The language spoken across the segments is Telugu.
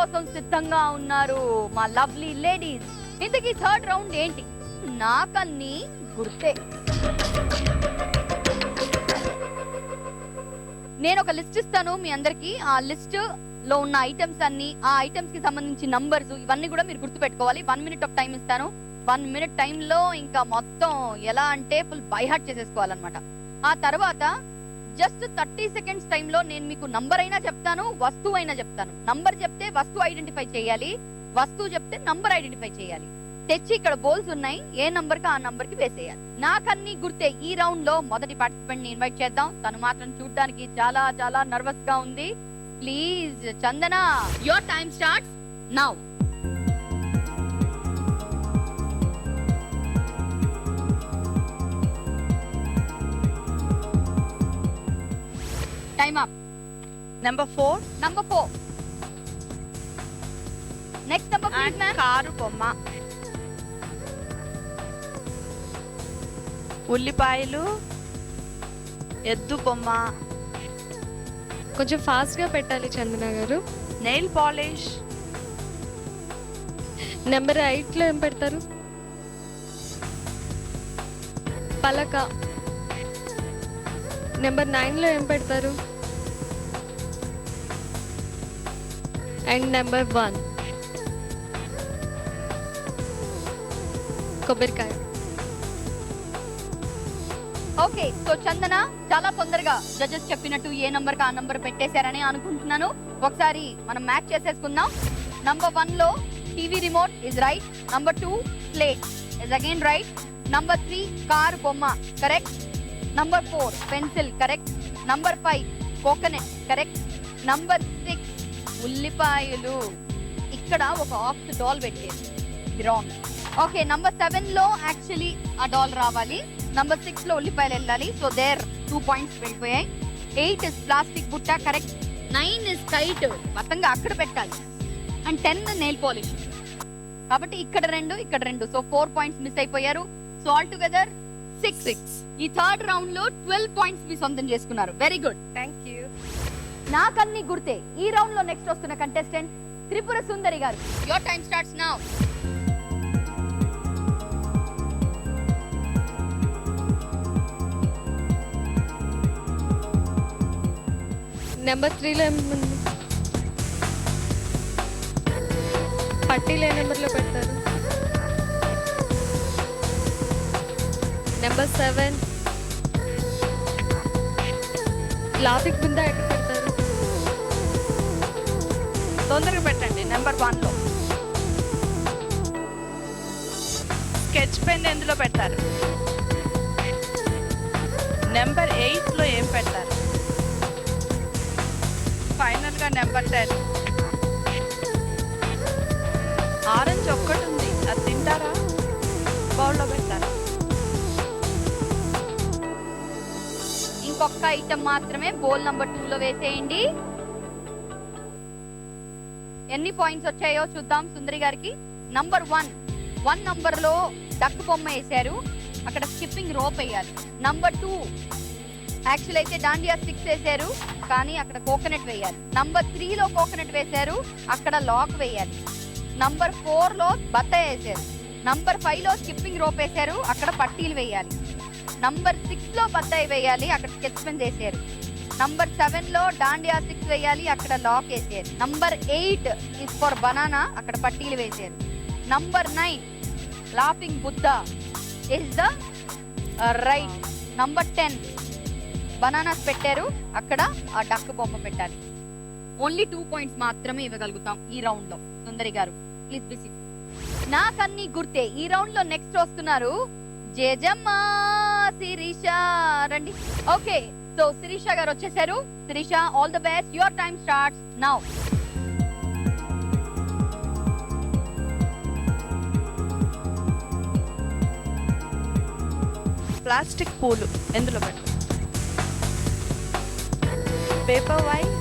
కోసం సిద్ధంగా ఉన్నారు మా లవ్లీ లేడీస్. ఇంతకీ థర్డ్ రౌండ్ ఏంటి? నాకన్నీ గుర్తే. నేను ఒక లిస్ట్ ఇస్తాను మీ అందరికి. ఆ లిస్ట్ లో ఉన్న ఐటమ్స్ అన్ని, ఆ ఐటమ్స్ కి సంబంధించి నంబర్స్, ఇవన్నీ కూడా మీరు గుర్తు పెట్టుకోవాలి. 1 minute ఆఫ్ టైం ఇస్తాను. 1 minute టైంలో ఇంకా మొత్తం ఎలా అంటే ఫుల్ బై హార్ట్ చేసేసుకోవాలన్నమాట. ఆ తర్వాత జస్ట్ 30 seconds టైంలో నేను మీకు నంబర్ అయినా చెప్తాను, వస్తువు అయినా చెప్తాను. నంబర్ చెప్తే వస్తువు ఐడెంటిఫై చేయాలి, వస్తువు చెప్తే నంబర్ ఐడెంటిఫై చేయాలి. తెచ్చి ఇక్కడ బోల్స్ ఉన్నాయి, ఏ నంబర్ కి ఆ నంబర్ కి వేసేయాలి. నాకన్నీ గుర్తే. ఈ రౌండ్ లో మొదటి పార్టిసిపెంట్ ని ఇన్వైట్ చేద్దాం. తను మాత్రం చూడడానికి చాలా చాలా నర్వస్ గా ఉంది. Please Chandana, your time starts now. Time up. Number 4. Number 4. Next number please ma'am. Car బొమ్మ, ఉల్లిపాయలు, ఎద్దు బొమ్మ, కొంచెం ఫాస్ట్ గా పెట్టాలి చందన గారు. నెయిల్ పాలిష్, నెంబర్ 8 లో ఏం పెడతారు? పలక. నెంబర్ 9 లో ఏం పెడతారు? అండ్ నెంబర్ 1 కొబ్బరికాయ. ఓకే, సో చందన చాలా తొందరగా జడ్జెస్ చెప్పినట్టు ఏ నంబర్ కి ఆ నంబర్ పెట్టేశారని అనుకుంటున్నాను. ఒకసారి మనం మ్యాచ్ చేసేసుకుందాం. నంబర్ 1 లో TV remote is right. Number 2 plate is again right. Number 3 car బొమ్మ correct. Number 4 pencil correct. Number 5 coconut correct. Number 6 ఉల్లిపాయలు. ఇక్కడ ఒక ఆక్స్ డాల్ పెట్టేది, రాంగ్. ఓకే, నంబర్ 7 లో యాక్చువల్లీ ఆ డాల్ రావాలి. నంబర్ 6 లో ఉల్లిపాయలు వెళ్ళాలి. సో దేర్ 2 points వెళ్ళిపోయాయి. 8 ఇస్ ప్లాస్టిక్ బుట్ట కరెక్ట్. 9 ఇస్ కైట్, మొత్తంగా అక్కడ పెట్టాలి. And 10 nail polish. కాబట్టి ఇక్కడ 2 ఇక్కడ 2, సో 4 points మిస్ అయిపోయారు. So all together 6. ఈ థర్డ్ రౌండ్ లో 12 points మీ సొంతం చేసుకున్నారు. Very good. Thank you. నాకన్నీ గుర్తే. ఈ రౌండ్ లో నెక్స్ట్ వస్తున్న కంటెస్టెంట్ త్రిపుర సుందరి గారు. Your time starts now. Number 3 లో ఏముంది? పట్టీలు ఏ నెంబర్ లో పెడతారు? నెంబర్ 7 లాఫిక్ బుంద ఎక్కడ పెడతారు? తొందరగా పెట్టండి. నెంబర్ 1 లో స్కెచ్ పెన్ ఎందులో పెడతారు? నెంబర్ 8 లో ఏం పెడతారు? ఫైనల్ గా నెంబర్ 10 ఆరెంజ్ ఒక్కటి ఉంది, అది తింటారా? బౌల్లో పెడతారా? ఇంకొక ఐటమ్ మాత్రమే బౌల్ నంబర్ 2 లో వేసేయండి. ఎన్ని పాయింట్స్ వచ్చాయో చూద్దాం సుందరి గారికి. నంబర్ 1 నంబర్ లో డక్ బొమ్మ వేశారు, అక్కడ స్కిప్పింగ్ రోప్ వేయాలి. నంబర్ 2 యాక్చువల్ అయితే డాండియా స్టిక్స్ వేశారు, కానీ అక్కడ కోకోనట్ వేయాలి. నంబర్ 3 లో కోకోనట్ వేశారు, అక్కడ లాక్ వేయాలి. నంబర్ 4 లో బత్తాయి వేశారు. నంబర్ 5 లో స్కిప్పింగ్ రోప్ వేశారు, అక్కడ పట్టీలు వేయాలి. నంబర్ 6 లో బత్తాయి వేయాలి, అక్కడ స్కెచ్ పెన్ వేసారు. నంబర్ 7 లో డాండియా స్టిక్స్ వేయాలి, అక్కడ లాక్ వేసారు. నంబర్ 8 ఇస్ ఫర్ బనానా, అక్కడ పట్టీలు వేసారు. Number 9 laughing Buddha is the right. Number 10 bananas పెట్టారు, అక్కడ ఆ డక్ బొమ్మ పెట్టాలి. ఓన్లీ 2 points మాత్రమే ఇవ్వగలుగుతాం ఈ రౌండ్ లో. సుందరి గారు ప్లీజ్ బిసి. నాకన్నీ గుర్తే. ఈ రౌండ్ లో నెక్స్ట్ వస్తున్నారు జేజమ్మ శిరీష. రండి. ఓకే, సో శిరీష గారు వచ్చేసారు. Shirisha, all the best. Your time starts now. Plastic పూలు ఎందులో పెడతారు? Paper white.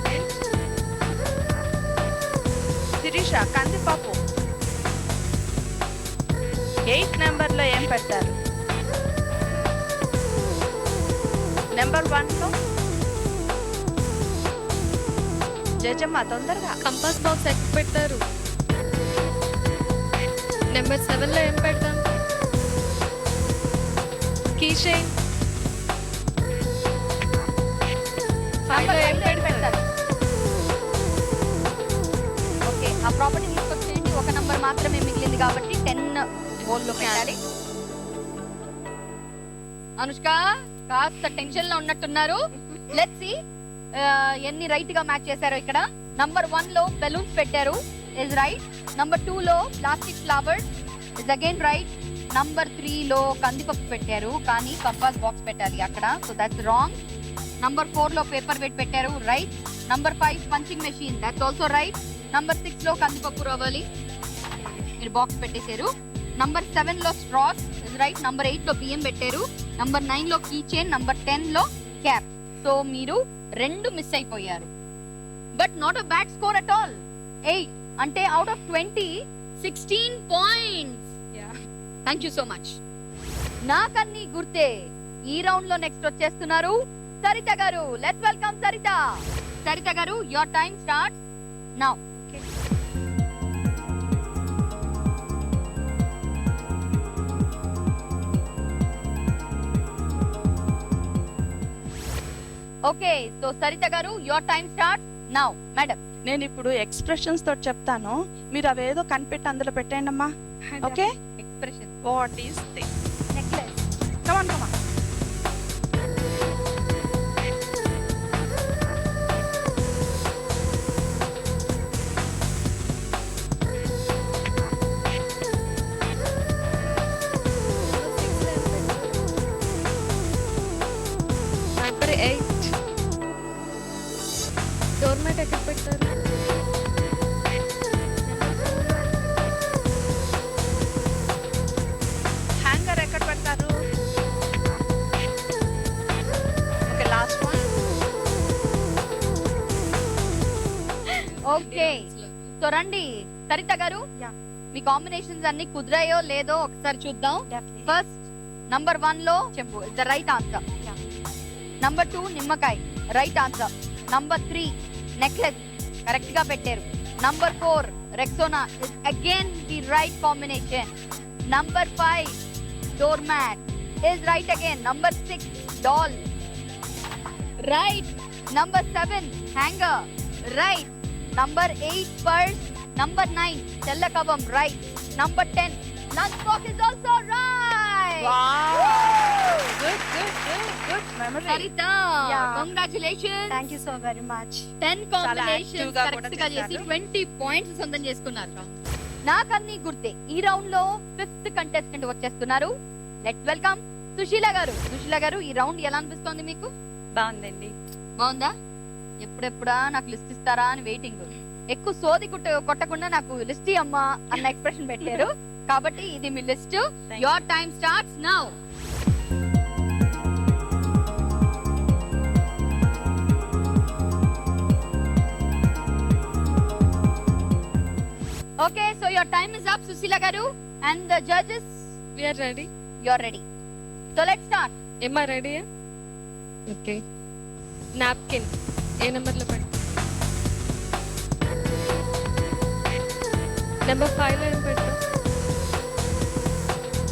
శిరీష, కందిపప్పు. 8 నెంబర్లో ఏం పెడతారు? నెంబర్ 1 లో జేజమ్మ తొందరగా. కంపాస్ బాక్స్ ఎక్కడ పెడతారు? నెంబర్ 7 లో ఏం పెడతాం? Key chain. నంబర్ 5 లో ఏం పెడతారు? ఓకే, ఆ ప్రాపర్టీ తీసుకొచ్చేయండి. ఒక నంబర్ మాత్రమే మిగిలింది కాబట్టి 10 హోల్లో పెట్టాలి. అనుష్క కాస్త టెన్షన్ లో ఉన్నట్టున్నారు. లెట్స్ సీ ఎన్ని రైట్ గా మ్యాచ్ చేశారో ఇక్కడ. నంబర్ 1 లో బెలూన్స్ పెట్టారు, ఇస్ రైట్. నంబర్ 2 లో plastic flowers, is again right. Number 3 లో కందిపప్పు పెట్టారు, కానీ కంపాస్ బాక్స్ పెట్టాలి అక్కడ, సో దట్స్ రాంగ్. నంబర్ 4 లో పేపర్ వెయిట్ పెట్టారు, right. Number 5 punching machine, that's also right. Number 6 లో కందిపప్పు రవ్వాలి, మీరు బాక్స్ పెట్టేశారు. నంబర్ 7 లో స్ట్రాస్, ఇస్ రైట్. నంబర్ 8 లో బియ్యం పెట్టారు. నంబర్ 9 లో కీ చైన్. నంబర్ 10 లో క్యాప్. సో మీరు 2 మిస్ అయిపోయారు, but not a bad score at all. 8 అంటే out of 20 16 points. Thank you so much. నాకన్నీ గుర్తే ఈ రౌండ్ లో నెక్స్ట్ వచ్చేస్తున్నారు సరిత గారు. Let's welcome Saritha. సరిత గారు, your time starts now. Okay, so Saritha గారు, your time starts now. Madam, నేను ఇప్పుడు ఎక్స్ప్రెషన్స్ తోటి చెప్తాను, మీరు అవేదో కనిపెట్టి అందులో పెట్టండి అమ్మా. Okay, expression. What is this? Necklace. Come on come on. Number 8 door mat ఎక్కడ పెడతారు? హ్యాంగర్ ఎక్కడ పెడతారు? Okay, last one. Okay, so రండి సరిత గారు, మీ కాంబినేషన్స్ అన్ని కుదిరాయో లేదో ఒకసారి చూద్దాం. ఫస్ట్ నంబర్ 1 లో చెప్పు, ద రైట్ ఆన్సర్. నంబర్ 2 నిమ్మకాయ, right answer. Number 3 necklace, correct గా పెట్టారు. Number 4 Rexona, is again the right combination. Number 5 doormat, is right again. Number 6 doll, right. Number 7 hanger, right. Number 8 purse. Number 9 తెల్ల కవం, right. Number 10 lunch box is also right. Good good good good memory. Saritha, Yeah. Congratulations. Thank you so very much. 10 combinations active గా కరెక్ట్ కూడా గా చేసి చేశారు. 20 పాయింట్స్ సొంతం చేసుకున్నారు. నాకన్నీ గుర్తే ఈ రౌండ్ లో 5th కంటెస్టెంట్ వచ్చేస్తున్నారు. లెట్స్ వెల్కమ్ సుశీల గారు. సుశీల గారు, ఈ రౌండ్ ఎలా అనిపిస్తోంది మీకు? బాగుందండి. బాగుందా? ఎప్పుడెప్పుడా నాకు లిస్ట్ ఇస్తారా అని వెయిటింగ్. ఎక్కువ సోది కొట్టకుండా నాకు లిస్ట్ అమ్మా అన్న ఎక్స్ప్రెషన్ పెట్టారు, కాబట్టి ఇది మీ list. Thank your time starts now. Okay, so your time is up Sushila గారు, and the judges we are ready. You are ready. So let's start. ఏమా రెడీయా? ఓకే. నాప్కిన్ ఏ నెంబర్లో పెట్టు? నెంబర్ 5 లో ఏం పెట్టు?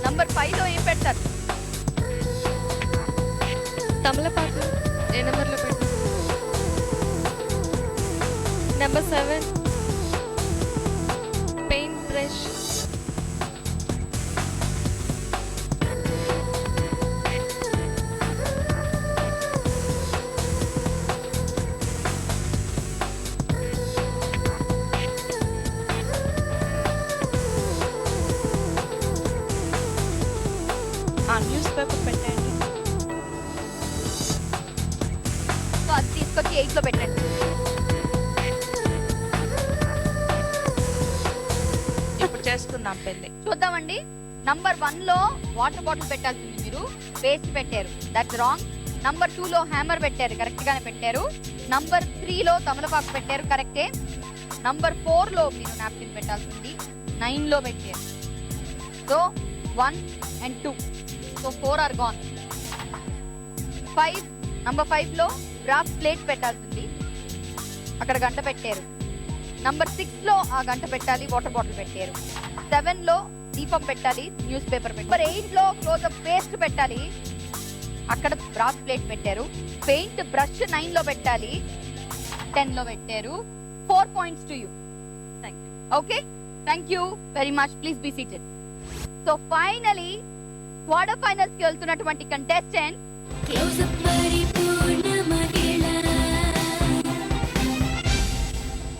నంబర్ 5 లో ఏం పెడతారు? తమలపాకు ఏ నెంబర్లో పెట్టు? Number 7 paint brush. News paper పెట్టండి. సో అది తీసుకొచ్చి 8 లో పెట్టండి. ఇప్పుడు చేసుకుందాం పెళ్లి. చూద్దామండి. నంబర్ 1 లో వాటర్ బాటిల్ పెట్టాల్సింది మీరు, పేస్ట్ పెట్టారు, దట్స్ రాంగ్. నంబర్ 2 లో హ్యామర్ పెట్టారు, కరెక్ట్ గానే పెట్టారు. నంబర్ 3 లో తమలపాకు పెట్టారు, కరెక్టే. నంబర్ 4 లో మీరు నాప్కిన్ పెట్టాల్సింది, 9 లో పెట్టారు. So 1 and 2, so 4 are gone. 5 number 5 లో గ్రాఫ్ ప్లేట్ పెట్టాల్సింది, అక్కడ గంట పెట్టారు. నంబర్ 6 లో ఆ గంట పెట్టాలి, వాటర్ బాటిల్ పెట్టారు. 7 లో దీపం పెట్టాలి, న్యూస్ పేపర్ పెట్టారు. నంబర్ 8 లో క్లోజప్ పేస్ట్ పెట్టాలి, అక్కడ బ్రాస్ ప్లేట్ పెట్టారు. పెయింట్ బ్రష్ 9 లో పెట్టాలి, 10 లో పెట్టారు. 4 points to you. Thank you. Okay, thank you very much. Please be seated. So finally, quarter finals కి వెళ్తున్నటువంటి contestant Close up